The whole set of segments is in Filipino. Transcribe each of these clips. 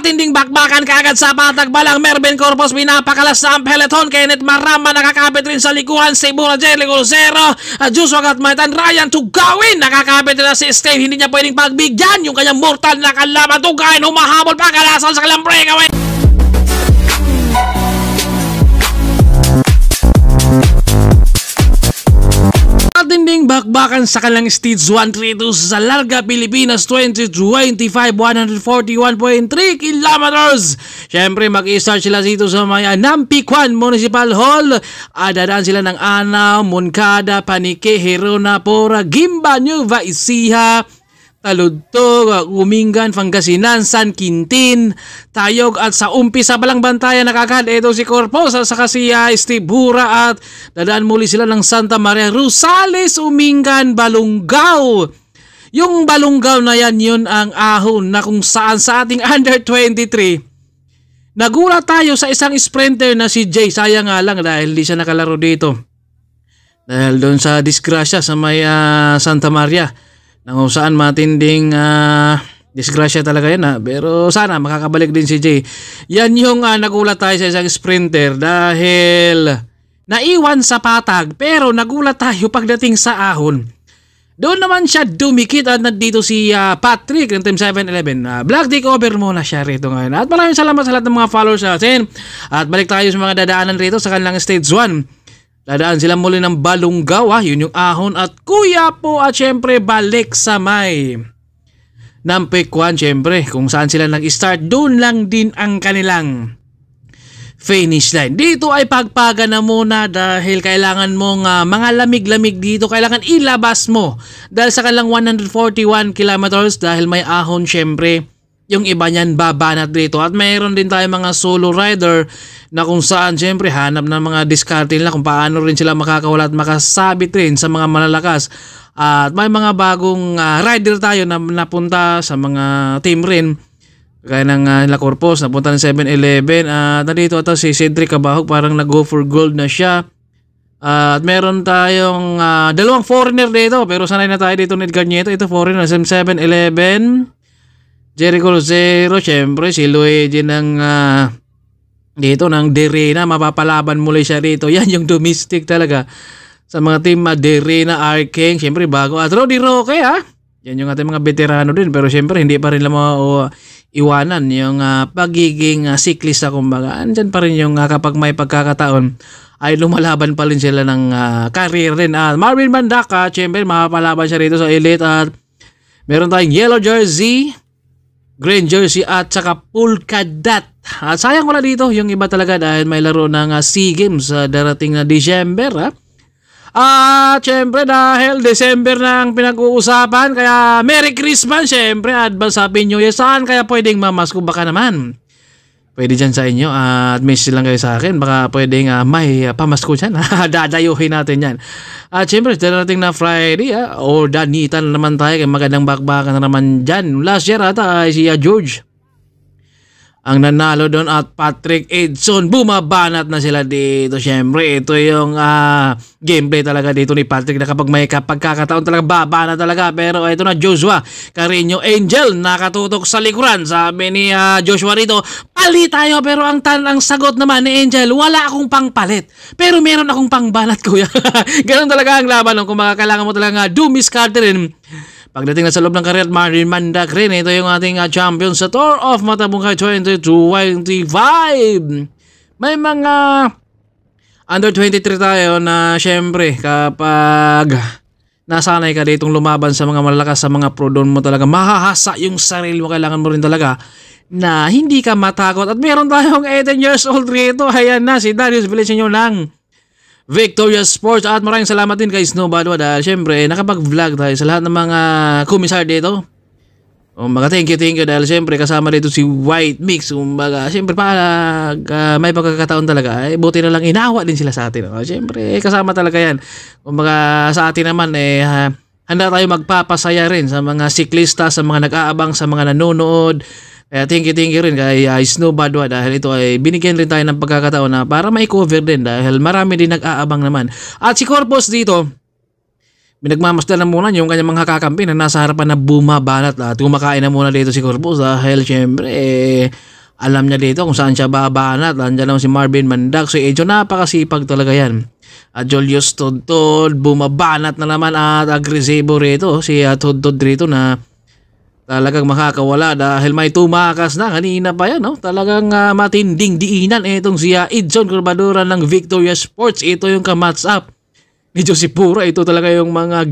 Matinding bakbakan kaagad sa patagbalang Mervin Corpus, pinapakalas na ang peloton. Kenneth Maramba nakakapit rin sa likuran. Si Bura Jericho Zero, Joshua Gatmaitan, Ryan Tugawin nakakapit rin na si Steve. Hindi niya pwedeng pagbigyan yung kanyang mortal na kalaban. Tugawin humahabol pagkalasan sa kanyang breakaway. Matinding bakbakan sa kanilang Stage 132 sa Larga Pilipinas 2025, 141.3 kilometers. Siyempre mag-i-start sila dito sa may Nampicuan Municipal Hall. Dadaan sila ng Anao, Moncada, Panique, Herona, Pora, Gimba, Nueva Ecija, Taludtog, Umingan, Pangasinan, San Quintin, Tayog at sa umpisa palang bantayan nakakahal ito si Corpus at saka si Steve Bura at dadaan muli sila ng Santa Maria, Rosales, Umingan, Balungaw. Yung Balungaw na yan, yun ang ahon na kung saan sa ating under 23 nagulat tayo sa isang sprinter na si Jay. Sayang nga lang dahil hindi siya nakalaro dito dahil doon sa disgrasya sa may Santa Maria, kung saan matinding disgrasya talaga yan. Pero sana makakabalik din si Jay. Yan yung nagulat tayo sa isang sprinter dahil naiwan sa patag, pero nagulat tayo pagdating sa ahon. Doon naman siya dumikit at nandito si Patrick ng Team 7-Eleven. Black takeover muna siya rito ngayon. At maraming salamat sa lahat ng mga followers natin. At balik tayo sa mga dadaanan rito sa kanilang Stage 1. Dadaan sila muli ng Balungaw, yun yung ahon at Kuya po at syempre balik sa may Nampicuan, syempre kung saan sila nag-start, doon lang din ang kanilang finish line. Dito ay pagpaga na muna dahil kailangan mong mga lamig-lamig dito, kailangan ilabas mo dahil sa kanilang 141 kilometers dahil may ahon syempre. Yung iba niyan babanat dito at mayroon din tayo mga solo rider na kung saan siyempre hanap ng mga diskarte nila kung paano rin sila makakawala at makasabit rin sa mga malalakas. At may mga bagong rider tayo na napunta sa mga team rin. Kaya ng La Corpus, napunta ng 7-Eleven. At nandito ito si Cedric Cabahog, parang nag-go for gold na siya. At meron tayong dalawang foreigner dito pero sanay na tayo dito ni Edgar Nieto. Ito foreigner, 7-Eleven. Jericho Zero, syempre si Luigi ng dito ng Derena, mapapalaban muli siya rito. Yan yung domestic talaga sa mga team Derena, Arking, syempre bago. At Roddy Roque, yan yung ating mga veterano din, pero syempre hindi pa rin lang iwanan yung pagiging cyclista kumbaga. Andyan pa rin yung kapag may pagkakataon ay lumalaban pa rin sila ng career rin. Marvin Bandaka, syempre mapapalaban siya rito sa Elite. At meron tayong yellow jersey, green jersey at saka polka dot. At sayang wala dito yung iba talaga dahil may laro ng SEA Games darating na December. At syempre dahil December na ang pinag-uusapan, kaya Merry Christmas syempre, advance Happy New Year. Saan kaya pwedeng mamasko? Baka naman pwede dyan sa inyo at message lang kayo sa akin, baka pwedeng may pamasko dyan. Dadayuhin natin yan. At syempre darating na Friday o Danita na naman tayo, kaya magandang bakbakan na naman dyan. Last year ata ay si George ang nanalo doon at Patrick Edson, bumabanat na sila dito. Syempre ito yung gameplay talaga dito ni Patrick na kapag may pagkakataon talaga babana talaga. Pero ito na Joshua Carreño Angel nakatutok sa likuran. Sabi ni Joshua rito, palit tayo, pero ang sagot naman ni Angel, wala akong pangpalit pero meron akong pangbanat kuya. Ganun talaga ang laban kung makakailangan mo talaga dumiskarte rin. Pagdating na sa loob ng karyat, Marvin Mandak rin. Ito yung ating champion sa Tour of Matabungkay 2025. May mga under 23 tayo na syempre kapag nasanay ka ditong lumaban sa mga malalakas, sa mga pro, doon mo talaga mahahasa yung sarili mo. Kailangan mo rin talaga na hindi ka matakot. At meron tayong 18 years old rito. Ayan na si Darius Villaseñor ng Victorious Sports. At maraming salamat din kay Snow Badwa dahil syempre nakapag-vlog tayo sa lahat ng mga komisar dito. Thank you dahil syempre kasama dito si White Mix. Syempre pag may pagkakataon talaga ay buti na lang inawa din sila sa atin. Syempre kasama talaga yan. Sa atin naman handa tayo magpapasaya rin sa mga siklista, sa mga nag-aabang, sa mga nanonood. Kaya thank you rin kay Snow Badwa dahil ito ay binigyan rin tayo ng pagkakataon na para may cover din dahil marami din nag-aabang naman. At si Corpus dito, binagmamasdan na muna yung kanyang mga kakampi na nasa harapan na bumabanat at kumakain na muna dito si Corpus dahil syempre Alam niya dito kung saan siya babanat. Nandiyan naman si Marvin Mandag. Si Edson napakasipag talaga yan. At Julius Tudtod bumabanat na naman at agresibo rito. Si Tudtod rito na talagang makakawala dahil may tumakas na kanina pa yan. No? Talagang matinding diinan itong si Edson Corbadora ng Victoria Sports. Ito yung ka-match up ni Josepura. Ito talaga yung mga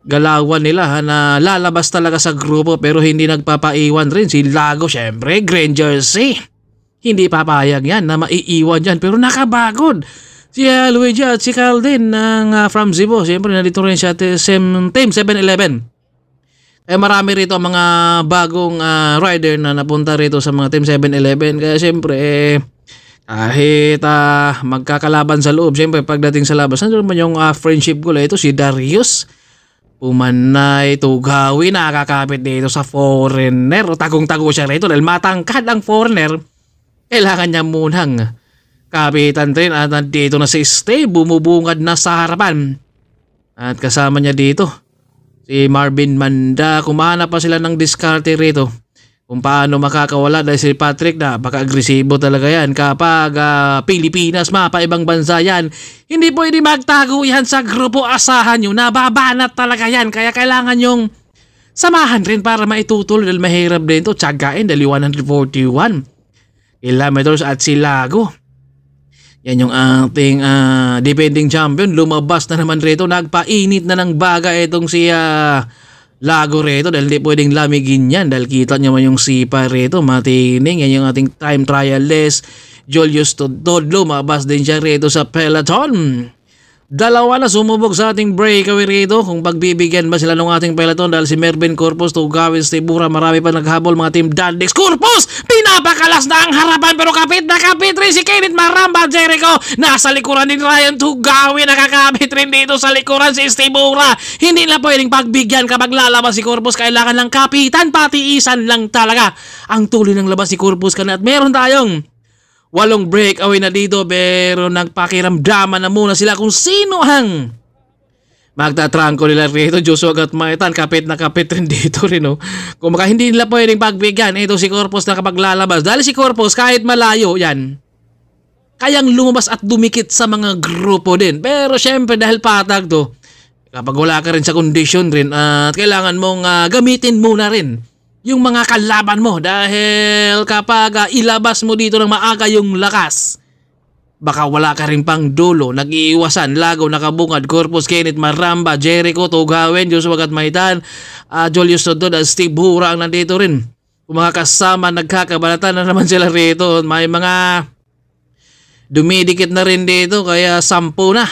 galawan nila na lalabas talaga sa grupo pero hindi nagpapaiwan rin. Si Lago syempre, green jersey. Hindi papayag yan na maiiwan dyan pero nakabagod. Si Luigi at si Calden ng from Cebu. Siyempre nandito rin siya team 7-Eleven. Marami rito mga bagong rider na napunta rito sa mga team 7-Eleven. Kaya siyempre kahit magkakalaban sa loob, siyempre pagdating sa labas, nandun naman yung friendship goal. Ito si Darius Pumanay Tugawi, nakakapit dito sa foreigner. Tagong-tago siya rito dahil matangkad ang foreigner. Kailangan niya munang kapitan rin at nandito na si Stay, bumubungad na sa harapan. At kasama niya dito si Marvin Manda. Kumahanap pa sila ng diskarte rito kung paano makakawala dahil si Patrick na baka agresibo talaga yan kapag Pilipinas, mapaibang bansa yan. Hindi pwede magtago yan sa grupo, asahan nyo, nababanat talaga yan. Kaya kailangan yung samahan rin para maitutuloy dahil mahirap din ito. Tiyagain dahil 141 kilometers at si Lago. Yan yung ating defending champion. Lumabas na naman rito, nagpainit na ng baga itong si Lago rito dahil hindi pwedeng lamigin yan dahil kita nyo man yung sipa rito matining. Yan yung ating time trialist Julius Tudtod, lumabas din siya rito sa peloton. Dalawa na sumubok sa ating breakaway rito kung pagbibigyan ba sila ng ating peloton dahil si Mervin Corpus, Tugawin, Stibura, marami pa naghabol mga team Dandex. Corpus pinapakalas na ang harapan pero kapit na kapit rin si Kenneth Maramba Jericho. Nasa likuran din Ryan Tugawin, nakakapit rin dito sa likuran si Stibura. Hindi na pwedeng pagbigyan kapag lalabas si Corpus, kailangan lang kapitan, patiisan lang talaga ang tuloy ng labas si Corpus kana at meron tayong 8 breakaway na dito pero nagpakiramdaman na muna sila kung sino ang magtatrangko nila rito. Joshua Gatmaitan, kapit na kapit rin dito rin. No? Kung baka hindi nila pwedeng pagbigyan ito si Corpus na kapag lalabas. Dahil si Corpus kahit malayo yan, kayang lumabas at dumikit sa mga grupo din. Pero syempre dahil patag to, kapag wala ka rin sa kondisyon rin at kailangan mong gamitin muna rin yung mga kalaban mo dahil kapag ilabas mo dito ng maaga yung lakas, baka wala ka rin pang dulo. Nag-iiwasan, Lago, nakabungad, Corpus, Kenneth Maramba, Jericho, Tugawin, Joshua Gatmaitan, Julius Tudtod at Steve Hura ang nandito rin. Kung mga kasama, nagkakabalatan na naman sila rito. May mga dumidikit na rin dito kaya 10 na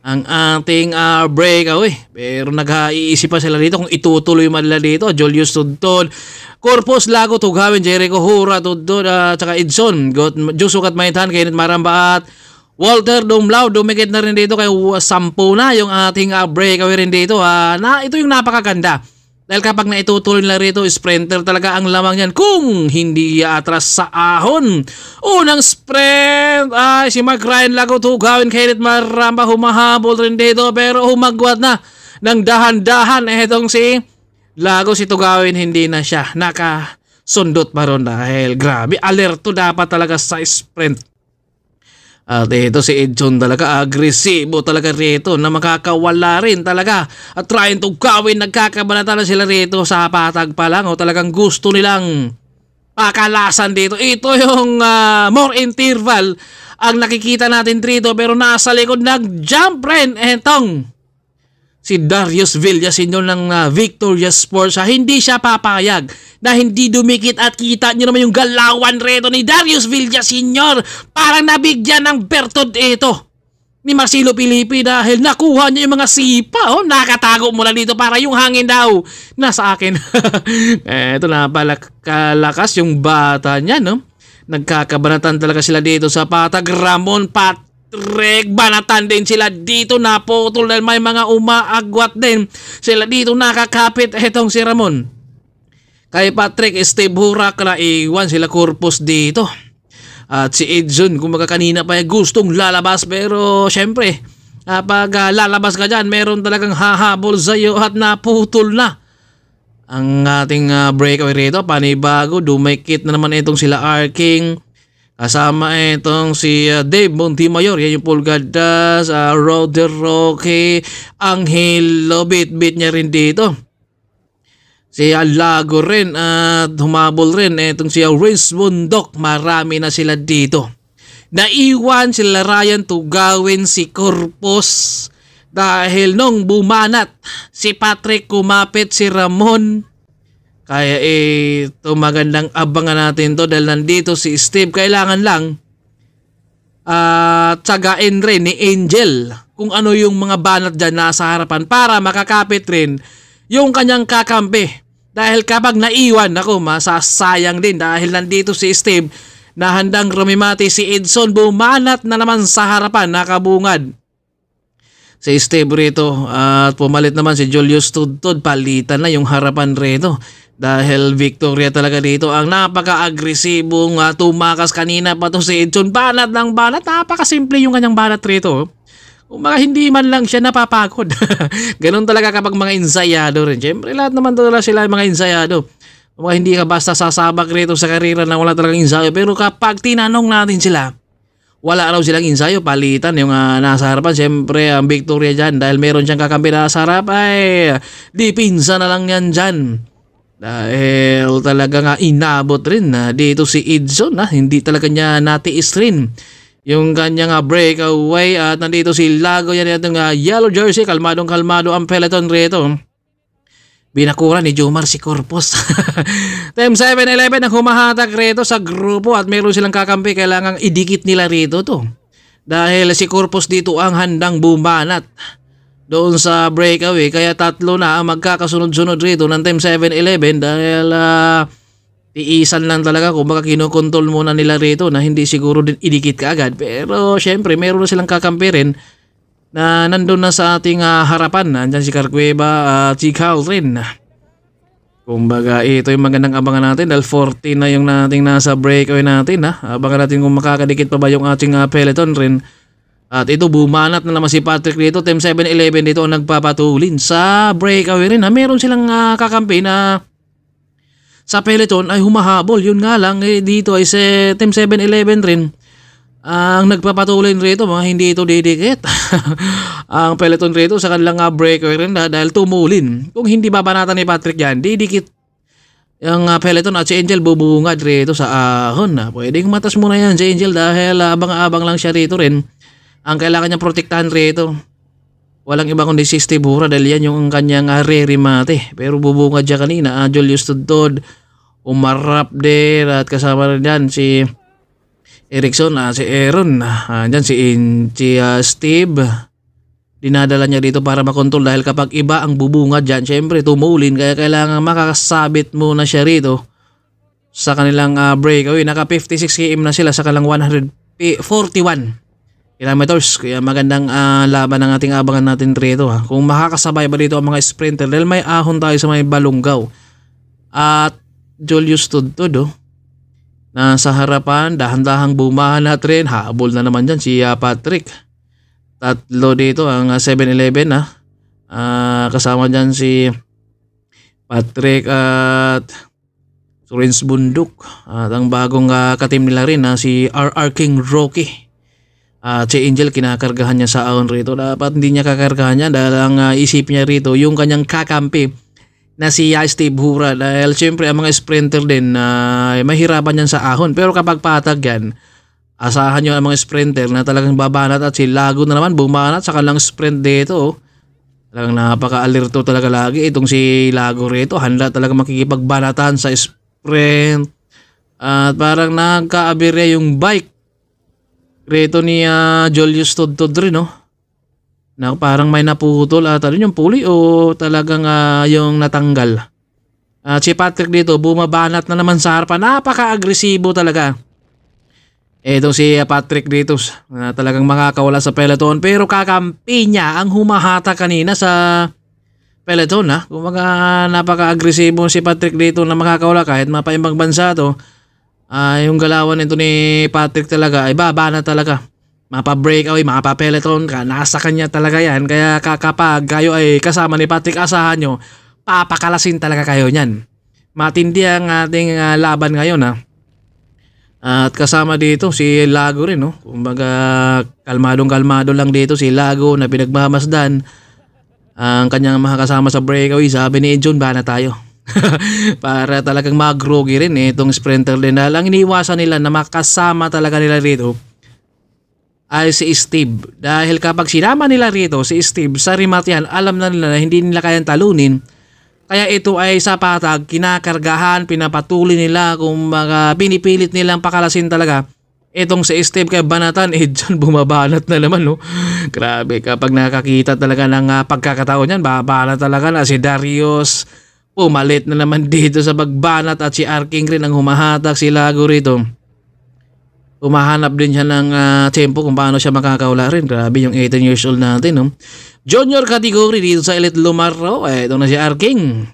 ang ating breakaway. Pero nag-iisip pa sila dito kung itutuloy man nila dito. Julius Tudtod, Corpus, Lago, Tugawin, Jericho, Hura, Tudtod, tsaka Edson, Joshua Gatmaitan, Kenneth Maramba at Walter Dumlao. Dumikit na rin dito kaya 10 na yung ating breakaway rin dito. Ito yung napakaganda. Dahil kapag naitutuloy nila rito, sprinter talaga ang lamang yan kung hindi atras sa ahon. Unang sprint ay si Mark Ryan, Lago, Tugawin, Kenneth Maramba, humahabol rin dito pero humagwat na ng dahan-dahan. Itong si Lago, si Tugawin hindi na siya nakasundot pa ron dahil grabe, alerto dapat talaga sa sprint. At ito si Edson talaga agresibo talaga rito na makakawala rin talaga at trying to gawin, nagkakabalata na sila rito sa patag pa lang o talagang gusto nilang pakalasan dito. Ito yung more interval ang nakikita natin dito pero nasa likod nag-jump rin etong si Darius Villaseñor ng Victoria Sports. Hindi siya papayag na hindi dumikit at kita nyo naman yung galawan reto ni Darius Villaseñor. Parang nabigyan ng bertod ito ni Marcelo Pilipi dahil nakuha niya yung mga sipa. Nakatago mo na dito para yung hangin daw nasa akin. Eto na pala kalakas yung bata niya. No? Nagkakabanatan talaga sila dito sa patag. Ramon Patrick, banatan din sila dito, naputol dahil may mga umaagwat din sila dito, nakakapit etong si Ramon. Kay Patrick, Steve Hurak na iwan sila Corpus dito. At si Edson, kung kanina pa gustong lalabas pero syempre, kapag lalabas ka dyan, meron talagang hahabol sa'yo at naputol na ang ating breakaway rito. Panibago, dumikit na naman itong sila Arking. Kasama itong si Dave Montemayor. Yan yung Pulgadas, Roder Roque, Angelo, bit niya rin dito. Si Lago rin at humabol rin itong si Renz Bundok. Marami na sila dito. Naiwan sila Ryan Tugawin, si Corpus. Dahil nung bumanat si Patrick, kumapit si Ramon. Kaya ito magandang abangan natin to dahil nandito si Steve. Kailangan lang tsagain rin ni Angel kung ano yung mga banat dyan nasa harapan para makakapit rin yung kanyang kakampi. Dahil kapag naiwan, ako masasayang din dahil nandito si Steve na handang rumimati. Si Edson bumanat na naman sa harapan, nakabungad si Steve rito at pumalit naman si Julius Tudtod. Palitan na yung harapan rito dahil Victoria talaga dito ang napaka-agresibong tumakas. Kanina pa to si Edson, banat ng banat, napakasimple yung kanyang banat rito. Mga hindi man lang siya napapagod. Ganun talaga kapag mga ensayado rin. Siyempre lahat naman talaga sila mga ensayado. Mga hindi ka basta sasabak rito sa karera na wala talagang ensayo. Pero kapag tinanong natin sila, wala raw silang ensayo, palitan yung nasa harapan. Siyempre ang Victoria dyan dahil meron siyang kakampi na sa harap ay dipinsa na lang yan dyan. Dahil talaga inabot rin dito si Edson. Hindi talaga niya natiis rin yung kanyang breakaway. At nandito si Lago, yan itong yellow jersey. Kalmadong kalmado ang peloton rito. Binakura ni Jomar si Corpus. Team 7-11 ang humahatak rito sa grupo at meron silang kakampi. Kailangang idikit nila rito to. Dahil si Corpus dito ang handang bumanat doon sa breakaway. Kaya tatlo na ang magkakasunod-sunod rito ng Team 7-11 dahil tiisan lang talaga kung baka kinukontrol muna nila rito na hindi siguro din idikit kaagad. Pero syempre meron na silang kakampi rin na nandun na sa ating harapan. Nandyan si Carcueva at si Carl rin. Kumbaga ito yung magandang abangan natin dahil 14 na yung nating nasa breakaway natin. Abangan natin kung makakadikit pa ba yung ating peloton rin. At ito bumanat na naman si Patrick dito. Team 7-11 dito ang nagpapatulin sa breakaway rin. Meron silang kakampi na sa peloton ay humahabol. Yun nga lang dito ay si Team 7-11 rin ang nagpapatuloy rito, mga hindi ito didikit. Ang peloton rito sa kanilang breakaway rin dahil tumulin. Kung hindi babanatan ni Patrick yan, didikit yung peloton at si Angel bubungad rito sa ahon. Pwedeng matas muna yan si Angel dahil abang-abang lang siya rito rin. Ang kailangan niyang protektahan rito, walang iba kundi si Steve Hura dahil yan yung kanyang re-remate. Pero bubungad siya kanina. Julius Tudtod umarap din at kasama rin yan si Erickson, si Aaron, dyan si Steve. Dinadala niya dito para makontrol dahil kapag iba ang bubungad dyan, syempre tumulin. Kaya kailangan makakasabit muna siya rito sa kanilang breakaway. Naka 56 km na sila sa kanilang 141 kilometers. Kaya magandang laban ang ating abangan natin rito. Kung makakasabay ba dito ang mga sprinter dahil may ahon tayo sa may Balungaw. At Julius Tudtod nasa harapan, dahan-dahang bumanat rin. Habol na naman dyan si Patrick. Tatlo dito ang 7-11 kasama dyan si Patrick at Renz Bundok. At ang bagong katim nila rin si RR King Rocky. At si Angel kinakargahan niya sa ahon rito. Dapat hindi niya kakargahan niya dahil ang isip niya rito yung kanyang kakampi na si Steve Hura dahil syempre ang mga sprinter din mahirapan yan sa ahon. Pero kapag patag yan, asahan nyo ang mga sprinter na talagang babanat. At si Lago na naman bumanat sa kanilang sprint dito. Talagang napaka-alerto talaga lagi itong si Lago rito. Handa talaga makikipagbanatan sa sprint. At parang nagka-aberya yung bike rito ni Julius Tudtod rin na parang may naputol at yung pulley o talagang yung natanggal. Si Patrick dito bumabanat na naman sa harapan. Napaka-agresibo talaga itong si Patrick dito na talagang makakawala sa peloton. Pero kakampi niya ang humahata kanina sa peloton. Kumaga napaka-agresibo si Patrick dito na makakawala kahit mapaimbang bansa to. Yung galawan nito ni Patrick talaga ay babana talaga. Mapa-breakaway, mapa-peloton ka, nasa kanya talaga yan. Kaya kapag kayo ay kasama ni Patrick, asahan nyo, papakalasin talaga kayo niyan. Matindi ang ating laban ngayon ha. At kasama dito si Lago rin, no? Kumbaga kalmadong-kalmado lang dito si Lago na pinagmamasdan ang kanyang mga kasama sa breakaway. Sabi ni John, bana tayo. Para talagang mag-grogi rin itong sprinter din. Ang iniwasan nila na makasama talaga nila rito ay si Steve. Dahil kapag sinama nila rito si Steve sa remat yan, alam na nila na hindi nila kayang talunin. Kaya ito ay sa patag, kinakargahan, pinapatuloy nila, kung pinipilit nilang pakalasin talaga. Itong si Steve kay banatan, dyan bumabanat na naman, no? Grabe, kapag nakakita talaga ng pagkakataon yan, babanat talaga na si Darius. Pumalit na naman dito sa pagbanat at si Arking rin ang humahatak, si Lago rito. Umahanap din siya ng tempo kung paano siya makakaula rin. Grabe yung 18 years old natin, no? Junior category dito sa Elite Lumaro. Ito na si Arking.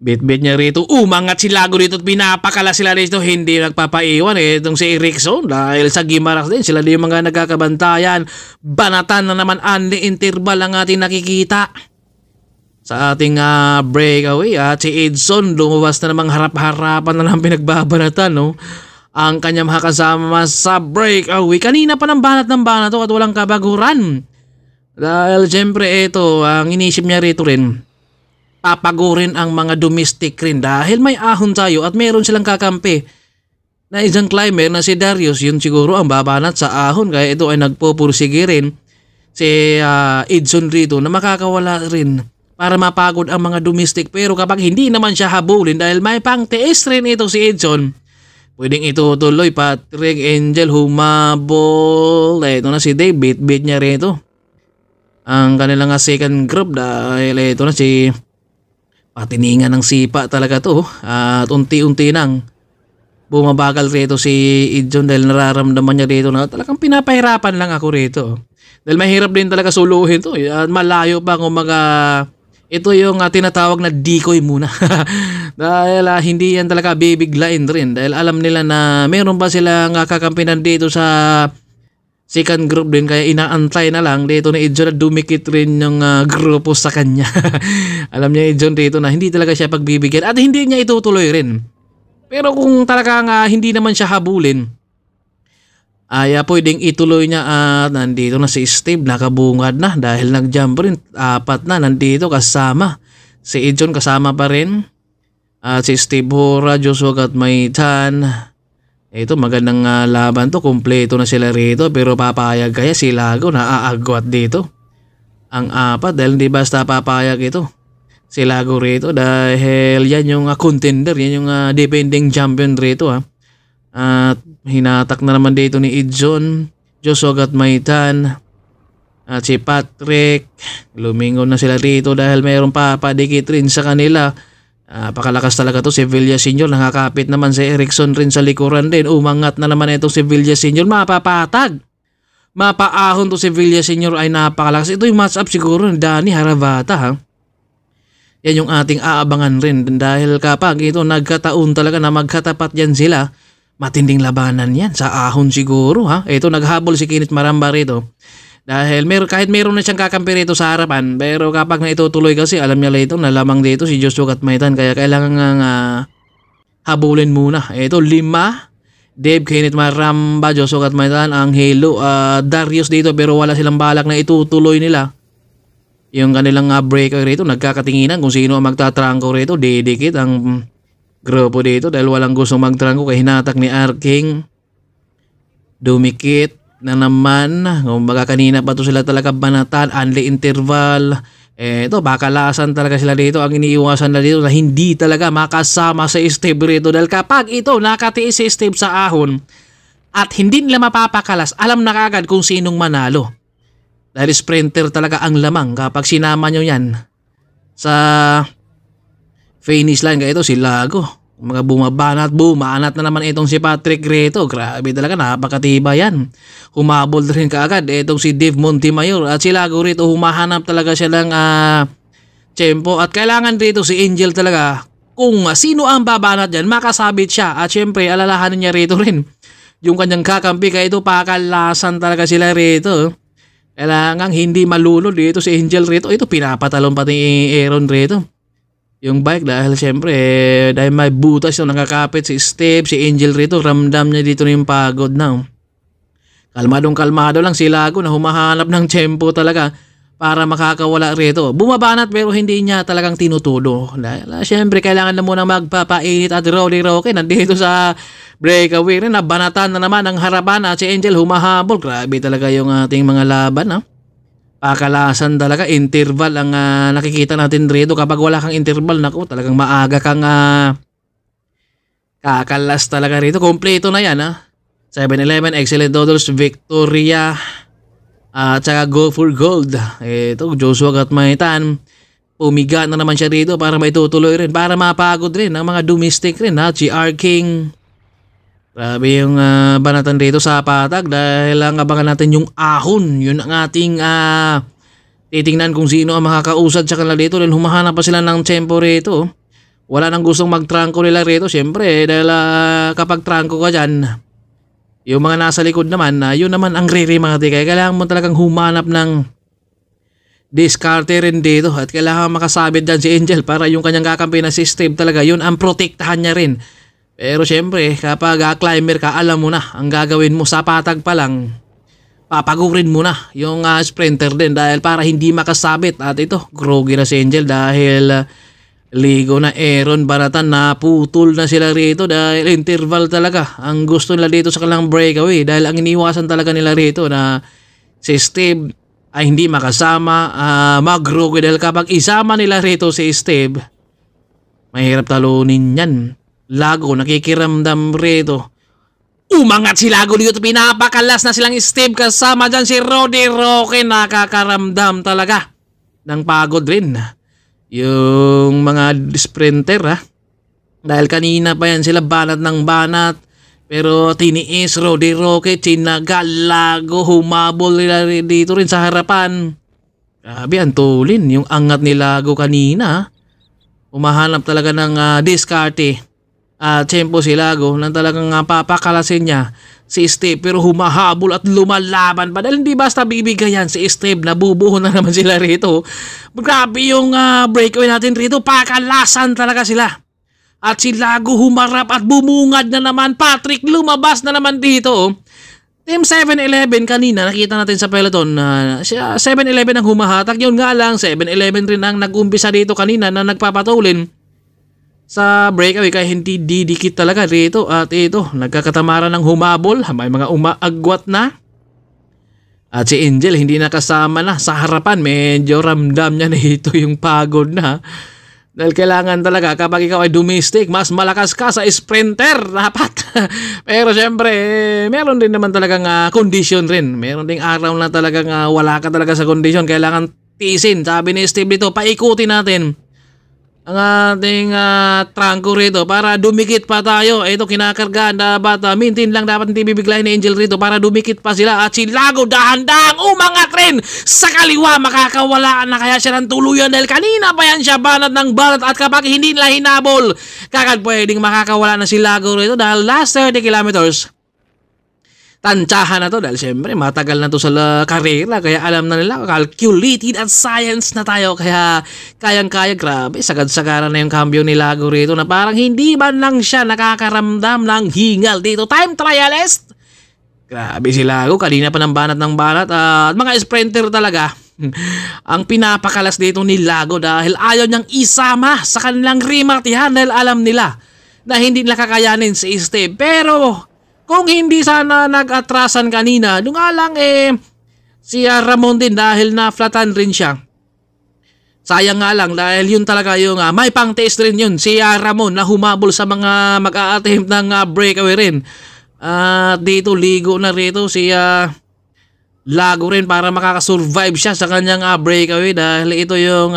Bit-bit niya rito. Umangat si Lago dito at pinapakala sila rito. Hindi nagpapaiwan. Itong si Erickson. Dahil sa Gimaras din. Sila din yung mga nagkakabantayan. Banatan na naman. Only interval ang ating nakikita sa ating breakaway. At si Edson lumabas na namang harap-harapan na lang pinagbabanatan, no? Ang kanyang mga kasama sa breakaway. Kanina pa ng banat to at walang kabaguran. Dahil siyempre ito, ang inisip niya rito rin, papagurin ang mga domestic rin. Dahil may ahon tayo at meron silang kakampi na isang climber na si Darius. Yun siguro ang babanat sa ahon. Kaya ito ay nagpupursige rin si Edson rito na makakawala rin para mapagod ang mga domestic. Pero kapag hindi naman siya habulin dahil may pang TS rin ito si Edson, pwedeng itutuloy. Patrick Angel humabol. Ito na si Dave, bit niya rito ang kanilang second group dahil ito na si patiningan ng sipa talaga to. At unti-unti nang bumabagal rito si Edson dahil nararamdaman niya rito na talagang pinapahirapan lang ako rito. Dahil mahirap din talaga suluhin to. At malayo pa kung ito yung tinatawag na decoy muna. Dahil hindi yan talaga bibiglain rin. Dahil alam nila na meron pa silang kakampinan dito sa second group din. Kaya inaantay na lang dito ni Edson na dumikit rin yung grupo sa kanya. Alam niya Edson dito na hindi talaga siya pagbibigyan. At hindi niya itutuloy rin. Pero kung talaga hindi naman siya habulin, ay pwedeng ituloy niya. At nandito na si Steve, nakabungad na dahil nag-jump rin. Apat na nandito kasama. Si Edson kasama pa rin. At si Steve Hora, Joshua Gatmaitan. Ito magandang laban to. Kompleto na sila rito. Pero papayag kaya si Lago na aagwat dito. Ang apat dahil hindi basta papayag ito. Si Lago rito dahil yan yung contender. Yan yung defending champion rito. At hinatak na naman dito ni Edson, Joshua Gatmaitan, at si Patrick. Lumingon na sila rito dahil mayroong papadikit rin sa kanila. Pakalakas talaga to si Villa Senior. Nakakapit naman si Erickson rin sa likuran din. Umangat na naman ito si Villa Senior. Mapapatag. Mapaahon to si Villa Senior ay napakalakas. Ito yung match up siguro ni Danny Haravata. Yan yung ating aabangan rin. Dahil kapag ito nagkataon talaga na magkatapat yan sila, matinding labanan yan. Sa ahon siguro. Ito naghabol si Kenneth Maramba rito. Dahil kahit meron na siyang kakampi rito sa harapan, pero kapag naitutuloy kasi, alam niya rito na lamang dito si Joshua Gatmaitan. Kaya kailangan habulin muna. Ito 5, Dave, Kenneth Maramba, Joshua Gatmaitan, Angelo, Darius dito, pero wala silang balak na itutuloy nila yung kanilang breaker rito. Nagkakatinginan kung sino ang magtatrangko rito. Didikit ang grupo dito dahil walang gustong magtrangko. Kaya hinatak ni Arking. Dumikit na naman. Kumbaga kanina pa to sila talaga banatan. Only interval. Ito bakalasan talaga sila dito. Ang iniiwasan na dito na hindi talaga makasama sa Steve rito. Dahil kapag ito nakatiis si Steve sa ahon at hindi nila mapapakalas, alam na kagad kung sinong manalo. Dahil sprinter talaga ang lamang kapag sinama nyo yan sa finish line. Kaya ito si Lago. Mga bumabanat, bumaanat na naman itong si Patrick rito. Grabe talaga, napakatiba yan. Humabol rin kaagad itong si Dave Montemayor. At si Lago rito, humahanap talaga siya ng tempo. At kailangan rito si Angel talaga, kung sino ang babanat dyan, makasabit siya. At syempre, alalahanin niya rito rin yung kanyang kakampi. Kaya ito, pakalasan talaga sila rito. Kailangan hindi malunod dito si Angel rito. Ito, pinapatalon pati Aaron rito. yung bike dahil syempre dahil may butas yung nakakapit si Steve, si Angel rito, ramdam niya dito na yung pagod na. Kalmadong-kalmado lang si Lago na humahanap ng tempo talaga para makakawala rito. Bumabanat pero hindi niya talagang tinutulo. Dahil syempre kailangan na muna magpapainit at Roddy Roque nandito sa breakaway rin. Nabanatan na naman ang harapan at si Angel humahabol. Grabe talaga yung ating mga laban. Pakalasan talaga, interval ang nakikita natin rito. Kapag wala kang interval, naku, talagang maaga kang kakalas talaga rito. Kompleto na yan 7-Eleven, Excellent Doodles, Victoria, at saka Go for Gold. Ito, Joshua Gatmaitan. Pumiga na naman siya rito para maitutuloy rin. Para mapagod rin ang mga domestic rin GR King. Grabe yung banatan rito sa patag dahil ang abangan natin yung ahon. Yun ang ating titingnan kung sino ang makakausad sa kanila dito dahil humahanap pa sila ng tempo rito. Wala nang gustong mag-trangko nila rito syempre dahil kapag trangko ka dyan, yung mga nasa likod naman, yun naman ang re-remate. Kaya kailangan mo talagang humanap ng diskarte rin dito at kailangan makasabit dyan si Angel para yung kanyang kakampi na si Steve talaga, yun ang protektahan niya rin. Pero syempre kapag climber ka, alam mo na ang gagawin mo sa patag pa lang. Papagurin mo na yung sprinter din dahil para hindi makasabit. At ito, groggy na si Angel dahil ligo na Aaron Banatan na putol na sila rito dahil interval talaga. Ang gusto nila dito sa kanilang breakaway dahil ang iniwasan talaga nila rito na si Steve ay hindi makasama. Mag-groggy dahil kapag isama nila rito si Steve, mahirap talunin yan. Lago, nakikiramdam rito. Umangat si Lago dito, pinapakalas na silang Steve kasama dyan si Roddy Roque. Nakakaramdam talaga ng pagod rin yung mga sprinter dahil kanina pa yan sila banat ng banat pero tiniis Roddy Roque, tinaga. Lago, humabol nila dito rin sa harapan. Grabe, antulin yung angat ni Lago kanina. Umahanap talaga ng diskarte. Tempo si Lago nang talagang papakalasin niya si Steve pero humahabol at lumalaban pa dahil hindi basta bibigayan si Steve, nabubuho na naman sila rito. Grabe yung breakaway natin rito, pakalasan talaga sila. At si Lago humarap at bumungad na naman. Patrick lumabas na naman dito. Team 7-Eleven kanina nakita natin sa peloton 7-Eleven ang humahatak. Yun nga lang 7-Eleven rin ang nag-umpisa dito kanina na nagpapatulin sa breakaway kaya hindi didikit talaga rito. At ito, nagkakatamaran ng humabol, may mga umaagwat na. At si Angel hindi nakasama na sa harapan, medyo ramdam niya na ito yung pagod na. Dahil kailangan talaga kapag ikaw ay domestic, mas malakas ka sa sprinter dapat. Pero syempre, meron din naman talagang condition rin. Meron ding araw na talagang wala ka talaga sa condition, kailangan tisin. Sabi ni Steve dito, paikutin natin ang ating trangko rito para dumikit pa tayo. Ito kinakargaan dapat mintin lang, dapat hindi bibiglayin ni Angel rito para dumikit pa sila. At si Lago dahan-dahang umangat rin sa kaliwa, makakawala na kaya siya ng tuluyan dahil kanina pa yan siya banat ng banat. At kapag hindi nila hinabol, kagad pwedeng makakawala na si Lago rito dahil last 30 kilometers tantsahan na to dahil syempre matagal na to sa karera kaya alam na nila, calculated at science na tayo kaya kayang-kaya. Grabe, sagad-sagaran na yung cambio ni Lago rito na parang hindi man lang siya nakakaramdam ng hingal dito. Time trialist, grabe si Lago kanina pa ng banat at mga sprinter talaga ang pinapakalas dito ni Lago dahil ayaw niyang isama sa kanilang rematihan dahil alam nila na hindi nila kakayanin si Steve. Pero kung hindi sana nag-atrasan kanina, nung nga lang si Ramon din dahil na-flatan rin siya. Sayang nga lang dahil yun talaga yung may pang-taste rin yun. Si Ramon na humabol sa mga mag-a-attempt ng breakaway rin. Dito ligo na rito si Lago rin para makakasurvive siya sa kanyang breakaway dahil ito yung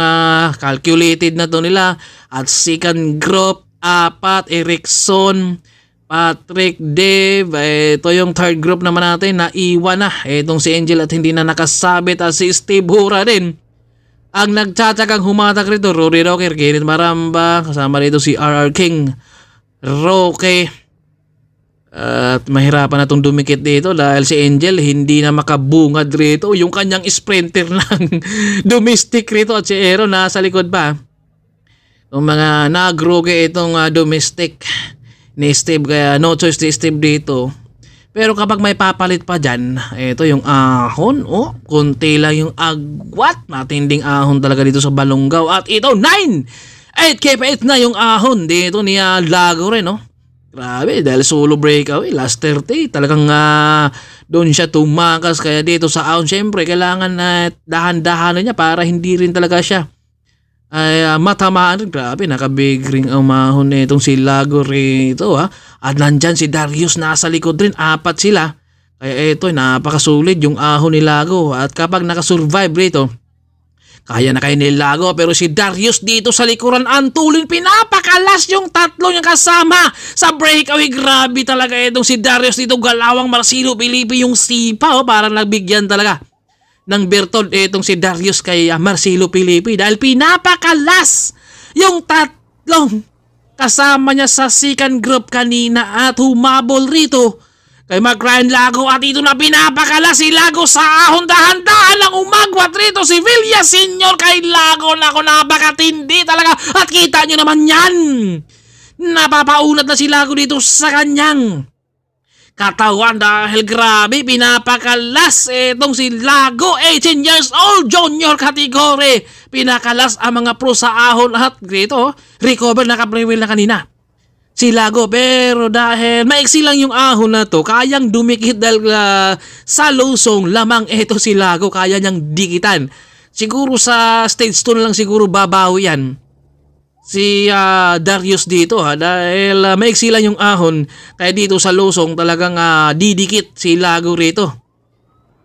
calculated na to nila. At second group, apat, Erickson, Patrick, Dave, ito yung third group naman natin na iwan na. Itong si Angel at hindi na nakasabit at si Steve Hura din ang nagtsatsagang humatak rito. Roddy Roque, Kenneth Maramba, kasama rito si RR King, Roque. At mahirapan na itong dumikit dito dahil si Angel hindi na makabungad rito. Yung kanyang sprinter ng domestic rito at si Aaron nasa likod pa. Yung mga nagroge itong domestic ni Steve, kaya no choice ni Steve dito. Pero kapag may papalit pa dyan, ito yung ahon. Kunti lang yung agwat. Matinding ahon talaga dito sa Balongaw. At ito, 8K pa na yung ahon dito ni Lago rin, Grabe, dahil solo breakaway, last 30. Talagang doon siya tumakas. Kaya dito sa ahon, syempre, kailangan na dahan-dahanan niya para hindi rin talaga siya ay matamaan rin. Grabe, nakabig ring ang mahon itong si Lago rito, At nandyan si Darius nasa likod rin, 4 sila. Kaya ito, napakasulit yung ahon ni Lago. At kapag nakasurvive rito, kaya na kayo ni Lago. Pero si Darius dito sa likuran, antulin, pinapakalas yung 3 niyang kasama sa breakaway. Grabe talaga itong si Darius dito, galawang Marcelo Pilipi yung sipa, parang nagbigyan talaga ng Bertol itong si Darius kay Marcelo Pilipi dahil pinapakalas yung 3 kasama niya sa second group kanina at humabol rito kay Ryan Lago. At ito na pinapakalas si Lago sa ahon, dahan-dahan lang umagwat rito si Villa Senior kay Lago. Nako, napakatindi talaga at kita nyo naman yan, napapaunat na si Lago dito sa kanyang katawan dahil grabe, pinapakalas itong si Lago, 18 years old, junior category. Pinakalas ang mga pro sa ahon at dito, recover, naka-prevail na kanina si Lago. Pero dahil maiksi lang yung ahon na to, kayang dumikit dahil sa lusong lamang ito si Lago, kaya niyang dikitan. Siguro sa stage 2 na lang siguro babawi yan si Darius dito, dahil maiksi lang yung ahon. Kaya dito sa lusong talagang didikit si Lago rito.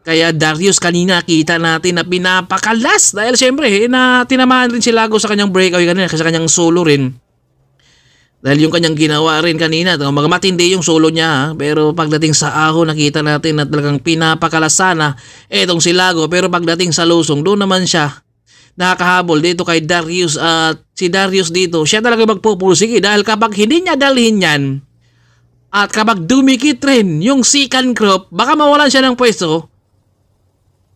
Kaya Darius kanina kita natin na pinapakalas dahil syempre na tinamaan rin si Lago sa kanyang breakaway kanina, sa kanyang solo rin. Dahil yung kanyang ginawa rin kanina, mga matindi yung solo niya, pero pagdating sa ahon nakita natin na talagang pinapakalas sana etong si Lago. Pero pagdating sa lusong, doon naman siya nakakahabol dito kay Darius. At si Darius dito, siya talaga magpupursige dahil kapag hindi niya dalhin yan at kapag dumikit rin yung second group, baka mawalan siya ng pwesto,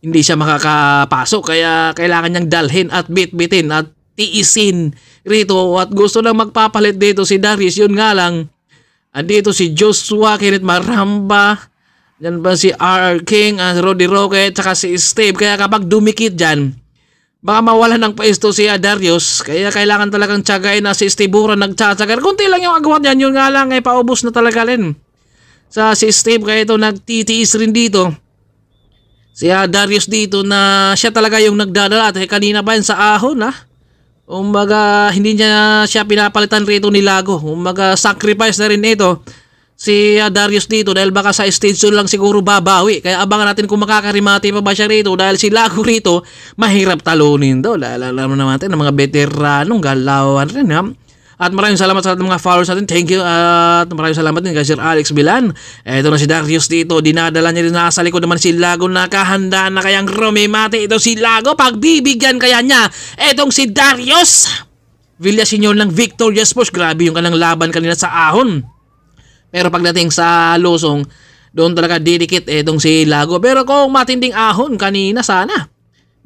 hindi siya makakapasok. Kaya kailangan niyang dalhin at bitbitin at tiisin rito. At gusto lang magpapalit dito si Darius, yun nga lang andito si Joshua, Kenneth Maramba, dyan ba si R. King, Roddy Rocket, tsaka si Steve. Kaya kapag dumikit dyan, baka mawalan ng pwesto si Darius. Kaya kailangan talagang tiyagain na si Steve Buran nagtsatsagar. Kunti lang yung agwat yan. Yun nga lang ay paubos na talaga rin sa si Steve. Kaya ito nagtitiis rin dito si Darius dito na siya talaga yung nagdadala. At kanina pa yan sa ahon, umaga hindi niya siya pinapalitan rito ni Lago. Umaga sacrifice na rin ito si Darius dito dahil baka sa stage 2 lang siguro babawi. Kaya abangan natin kung makakarimati pa ba siya rito dahil si Lago rito mahirap talunin daw. Alam naman natin ng mga veteranong galawan rin, At maraming salamat sa mga followers natin. Thank you. At maraming salamat din kay Sir Alex Bilan. Ito na si Darius dito. Dinadala niya rin, nasa likod naman si Lago. Nakahanda na kayang rumimati ito si Lago. Pagbibigyan kaya niya itong si Darius Villa Senior ng victorious push. Grabe yung kanang laban kanina sa ahon. Pero pagdating sa lusong, doon talaga didikit itong si Lago. Pero kung matinding ahon kanina sana,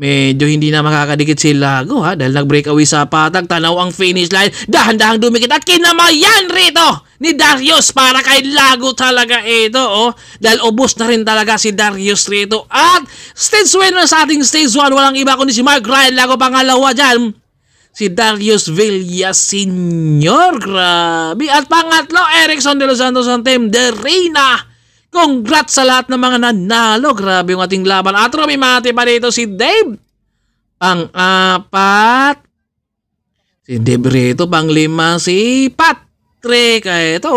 medyo hindi na makakadikit si Lago, dahil nag-breakaway sa patag. Tanaw ang finish line, dahan-dahang dumikit at kinamayan rito ni Darius para kay Lago talaga ito, dahil ubos na rin talaga si Darius rito. At stage winner sa ating stage 1, walang iba kundi si Ryan Lago. Pangalawa dyan, si Darius Villa Senior. Grabe. At pangatlo, Erickson de los Santos ang team De Reina. Congrats sa lahat ng mga nanalo. Grabe yung ating laban. At rumimati pa dito si Dave. Pang-4 si Dave rito. Pang-5 si Patrick. Kaya ito,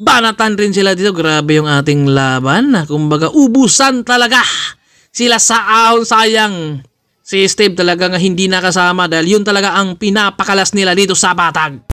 banatan rin sila dito. Grabe yung ating laban. Kumbaga, ubusan talaga sila sa ahon. Sayang si Steve talaga nga hindi nakasama dahil yun talaga ang pinapakalas nila dito sa patag.